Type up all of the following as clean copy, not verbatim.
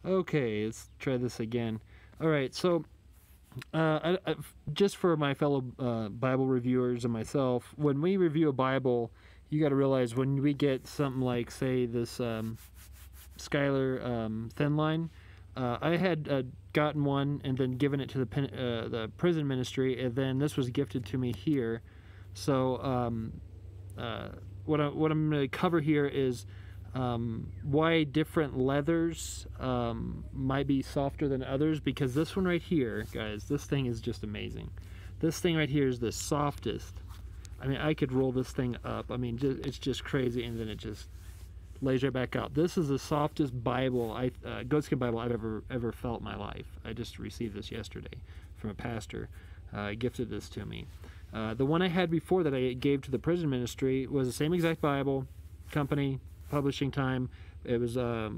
Okay, let's try this again. All right, so just for my fellow Bible reviewers and myself, when we review a Bible, you got to realize when we get something like, say, this Skylar Thin Line, I had gotten one and then given it to the prison ministry, and then this was gifted to me here. So what I'm going to cover here is why different leathers might be softer than others, because this one right here, guys, this thing is just amazing. This thing right here is the softest. I mean, I could roll this thing up. I mean, it's just crazy, and then it just lays right back out. This is the softest Bible, goatskin Bible I've ever felt in my life. I just received this yesterday from a pastor. Gifted this to me. The one I had before that I gave to the prison ministry was the same exact Bible, company, publishing time. It was the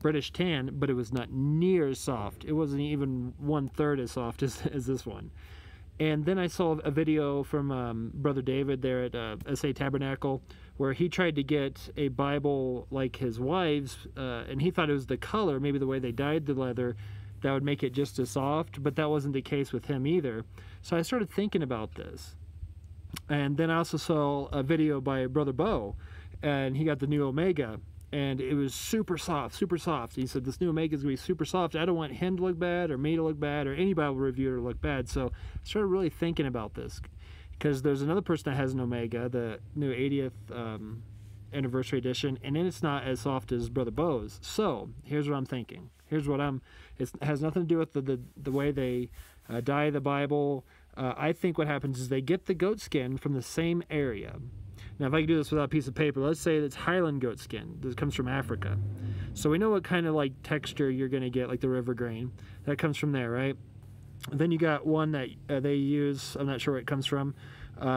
British tan, but it was not near as soft. It wasn't even 1/3 as soft as this one. And then I saw a video from Brother David there at SA Tabernacle, where he tried to get a Bible like his wife's, and he thought it was the color, maybe the way they dyed the leather, that would make it just as soft, but that wasn't the case with him either. So I started thinking about this. And then I also saw a video by Brother Bo, and he got the new Omega, and it was super soft, super soft. He said, this new Omega is going to be super soft. I don't want him to look bad, or me to look bad, or any Bible reviewer to look bad. So I started really thinking about this, because there's another person that has an Omega, the new 80th anniversary edition, and then it's not as soft as Brother Bo's. So here's what I'm thinking. It has nothing to do with the way they dye the Bible. I think what happens is they get the goat skin from the same area. Now, if I can do this without a piece of paper, let's say it's Highland goat skin that comes from Africa. So we know what kind of like texture you're going to get, like the river grain. That comes from there, right? Then you got one that they use, I'm not sure where it comes from,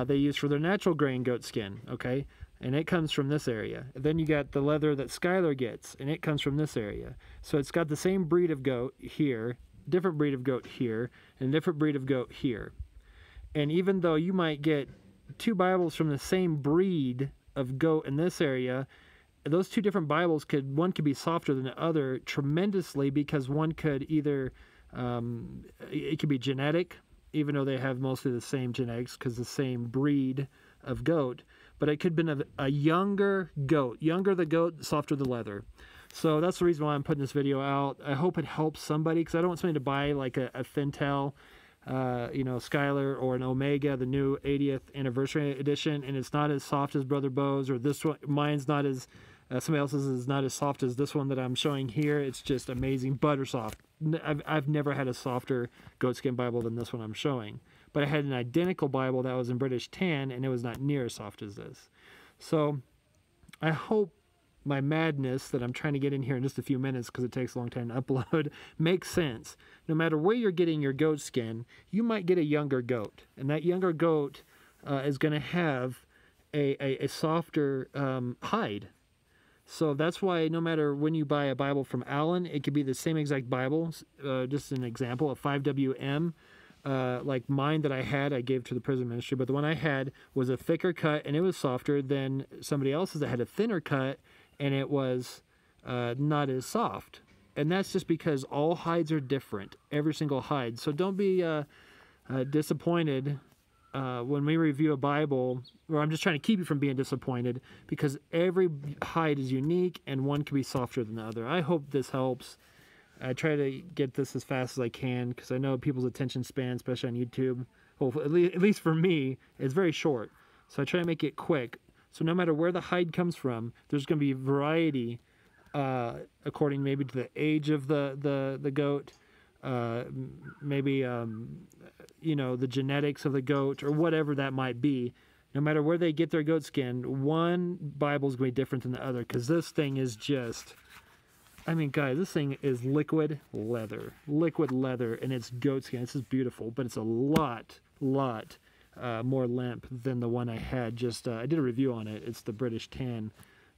they use for their natural grain goat skin, okay? And it comes from this area. Then you got the leather that Skylar gets, and it comes from this area. So it's got the same breed of goat here, different breed of goat here, and a different breed of goat here. And even though you might get two Bibles from the same breed of goat in this area, those two different Bibles one could be softer than the other tremendously, because one could either, it could be genetic, even though they have mostly the same genetics because the same breed of goat, but it could have been a younger goat. Younger the goat, softer the leather. So that's the reason why I'm putting this video out. I hope it helps somebody, because I don't want somebody to buy like a Thintel, Skylar or an Omega, the new 80th anniversary edition, and it's not as soft as Brother Bo's, or this one, mine's not as, somebody else's is not as soft as this one that I'm showing here. It's just amazing, butter soft. I've never had a softer goatskin Bible than this one I'm showing. But I had an identical Bible that was in British tan, and it was not near as soft as this. So I hope my madness that I'm trying to get in here in just a few minutes, because it takes a long time to upload, makes sense. No matter where you're getting your goat skin, you might get a younger goat. And that younger goat is going to have a softer hide. So that's why no matter when you buy a Bible from Allen, it could be the same exact Bible. Just an example, a 5WM. Like mine that I had, I gave to the prison ministry, but the one I had was a thicker cut, and it was softer than somebody else's that had a thinner cut, and it was not as soft. And that's just because all hides are different, every single hide. So don't be disappointed when we review a Bible, or I'm just trying to keep you from being disappointed, because every hide is unique, and one can be softer than the other. I hope this helps. I try to get this as fast as I can, because I know people's attention span, especially on YouTube, well, at least for me, is very short. So I try to make it quick. So no matter where the hide comes from, there's going to be variety according maybe to the age of the goat, maybe the genetics of the goat, or whatever that might be. No matter where they get their goat skin, one Bible is going to be different than the other, because this thing is just... I mean, guys, this thing is liquid leather, and it's goat skin. This is beautiful, but it's a lot more limp than the one I had. I did a review on it. It's the British tan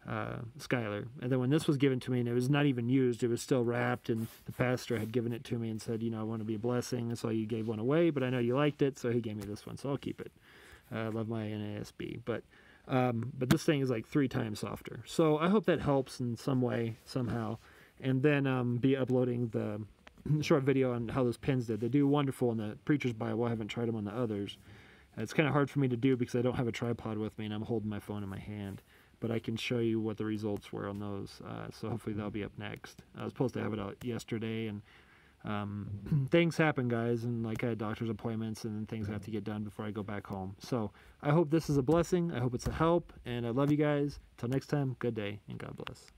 Skylar. And then when this was given to me, and it was not even used, it was still wrapped, and the pastor had given it to me and said, I want to be a blessing, so you gave one away, but I know you liked it, so he gave me this one, so I'll keep it. I love my NASB. But But this thing is like 3 times softer. So I hope that helps in some way, somehow. And then be uploading the short video on how those pins did. They do wonderful in the Preacher's Bible. I haven't tried them on the others. It's kind of hard for me to do because I don't have a tripod with me and I'm holding my phone in my hand. But I can show you what the results were on those. So hopefully that'll be up next. I was supposed to have it out yesterday, and things happen, guys. And like I had doctor's appointments and things I have to get done before I go back home. So I hope this is a blessing. I hope it's a help. And I love you guys. Till next time, good day and God bless.